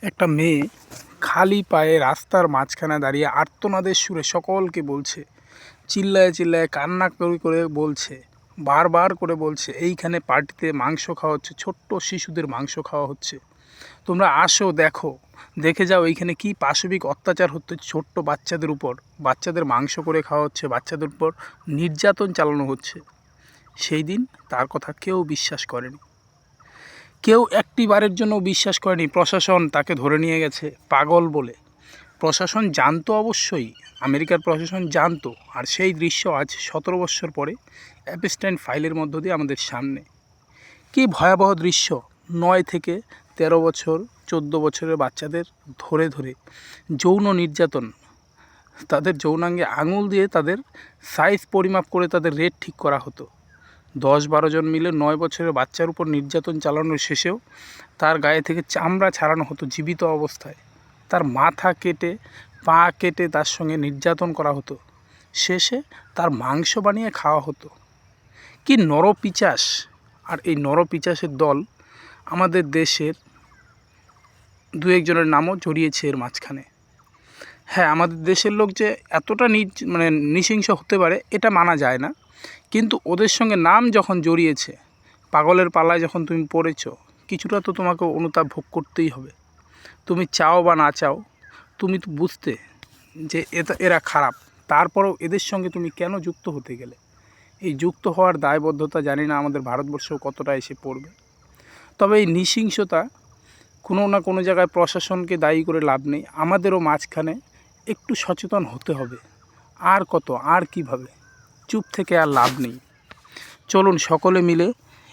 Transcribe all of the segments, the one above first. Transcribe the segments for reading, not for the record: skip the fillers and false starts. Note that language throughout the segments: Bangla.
একটা মেয়ে খালি পায়ে রাস্তার মাঝখানে দাঁড়িয়ে আর্তনাদের সুরে সকলকে বলছে, চিল্লায় চিল্লায় কান্না করে করে বলছে, বারবার করে বলছে, এইখানে পার্টিতে মাংস খাওয়া হচ্ছে, ছোট্ট শিশুদের মাংস খাওয়া হচ্ছে, তোমরা আসো দেখো, দেখে যাও এইখানে কি পাশবিক অত্যাচার হচ্ছে ছোট্ট বাচ্চাদের উপর। বাচ্চাদের মাংস করে খাওয়া হচ্ছে, বাচ্চাদের উপর নির্যাতন চালানো হচ্ছে। সেই দিন তার কথা কেউ বিশ্বাস করেনি, কেউ একটি বারের জন্য বিশ্বাস করেনি। প্রশাসন তাকে ধরে নিয়ে গেছে পাগল বলে। প্রশাসন জানতো, অবশ্যই আমেরিকার প্রশাসন জানতো। আর সেই দৃশ্য আজ 17 বছর পরে অ্যাপস্টাইন ফাইলের মধ্য দিয়ে আমাদের সামনে। কী ভয়াবহ দৃশ্য! 9 থেকে 13 বছর 14 বছরের বাচ্চাদের ধরে ধরে যৌন নির্যাতন, তাদের যৌনাঙ্গে আঙুল দিয়ে তাদের সাইজ পরিমাপ করে তাদের রেট ঠিক করা হতো। 10-12 জন মিলে 9 বছরের বাচ্চার উপর নির্যাতন চালানোর শেষেও তার গায়ে থেকে চামড়া ছাড়ানো হতো জীবিত অবস্থায়। তার মাথা কেটে, পা কেটে তার সঙ্গে নির্যাতন করা হতো। শেষে তার মাংস বানিয়ে খাওয়া হতো। কি নরপিশাচ! আর এই নরপিশাচের দল আমাদের দেশের 2-1 জনের নামও জড়িয়েছে এর মাঝখানে। হ্যাঁ, আমাদের দেশের লোক যে এতটা নৃশংস হতে পারে এটা মানা যায় না, কিন্তু ওদের সঙ্গে নাম যখন জড়িয়েছে, পাগলের পাল্লায় যখন তুমি পড়েছ, কিছুটা তো তোমাকে অনুতাপ ভোগ করতেই হবে। তুমি চাও বা না চাও, তুমি তো বুঝতে যে এরা খারাপ। তারপরেও এদের সঙ্গে তুমি কেন যুক্ত হতে গেলে? এই যুক্ত হওয়ার দায়বদ্ধতা জানি না আমাদের ভারতবর্ষেও কতটা এসে পড়বে। তবে এই নৃশংসতা কোনো না কোনো জায়গায় প্রশাসনকে দায়ী করে লাভ নেই। আমাদেরও মাঝখানে একটু সচেতন হতে হবে। আর কত, আর কিভাবে? চুপ থেকে আর লাভ নেই। চলুন সকলে মিলে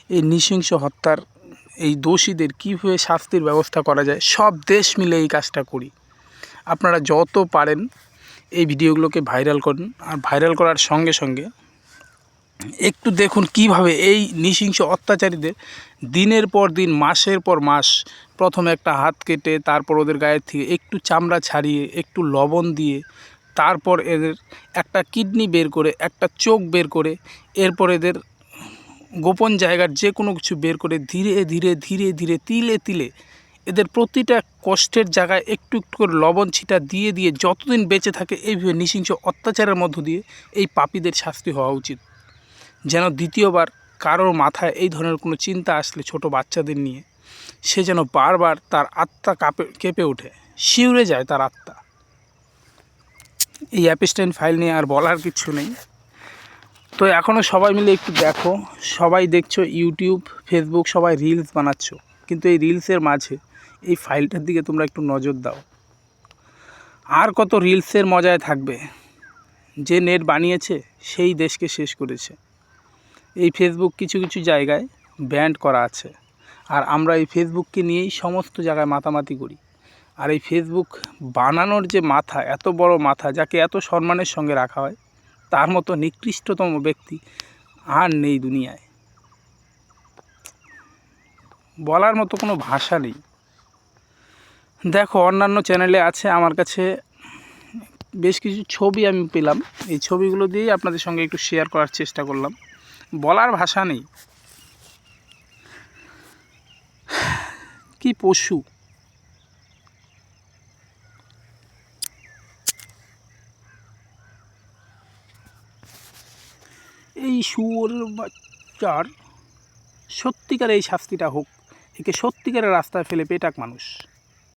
এই নৃশংস হত্যার এই দোষীদের কীভাবে শাস্তির ব্যবস্থা করা যায়, সব দেশ মিলে এই কাজটা করি। আপনারা যত পারেন এই ভিডিওগুলোকে ভাইরাল করুন। আর ভাইরাল করার সঙ্গে সঙ্গে একটু দেখুন কিভাবে এই নৃশংস অত্যাচারীদের দিনের পর দিন, মাসের পর মাস, প্রথমে একটা হাত কেটে, তারপর ওদের গায়ের থেকে একটু চামড়া ছাড়িয়ে, একটু লবণ দিয়ে, তারপর এদের একটা কিডনি বের করে, একটা চোখ বের করে, এরপর এদের গোপন জায়গার যে কোনো কিছু বের করে ধীরে ধীরে ধীরে ধীরে তিলে তিলে এদের প্রতিটা কষ্টের জায়গায় একটু একটু করে লবণ ছিটা দিয়ে দিয়ে যতদিন বেঁচে থাকে এইভাবে নৃশংস অত্যাচারের মধ্য দিয়ে এই পাপীদের শাস্তি হওয়া উচিত। যেন দ্বিতীয়বার কারোর মাথায় এই ধরনের কোনো চিন্তা আসলে ছোট বাচ্চাদের নিয়ে, সে যেন বারবার তার আত্মা কেঁপে ওঠে, শিউরে যায় তার আত্মা। এই অ্যাপস্টাইন ফাইল নিয়ে আর বলার কিছু নেই। তো এখনও সবাই মিলে একটু দেখো, সবাই দেখছো ইউটিউব, ফেসবুক, সবাই রিলস বানাচ্ছ, কিন্তু এই রিলসের মাঝে এই ফাইলটার দিকে তোমরা একটু নজর দাও। আর কত রিলসের মজায় থাকবে? যে নেট বানিয়েছে সেই দেশকে শেষ করেছে। এই ফেসবুক কিছু কিছু জায়গায় ব্যান্ড করা আছে, আর আমরা এই ফেসবুককে নিয়েই সমস্ত জায়গায় মাতামাতি করি। আর এই ফেসবুক বানানোর যে মাথা, এত বড় মাথা, যাকে এত সম্মানের সঙ্গে রাখা হয়, তার মতো নিকৃষ্টতম ব্যক্তি আর নেই দুনিয়ায়। বলার মতো কোনো ভাষা নেই। দেখো, অন্যান্য চ্যানেলে আছে, আমার কাছে বেশ কিছু ছবি আমি পেলাম। এই ছবিগুলো দিয়েই আপনাদের সঙ্গে একটু শেয়ার করার চেষ্টা করলাম। বলার ভাষা নেই। কি পশু! এই শুয়োরের বাচ্চার সত্যিকার এই শাস্তিটা হোক, একে সত্যিকারের রাস্তায় ফেলে পেটাক মানুষ।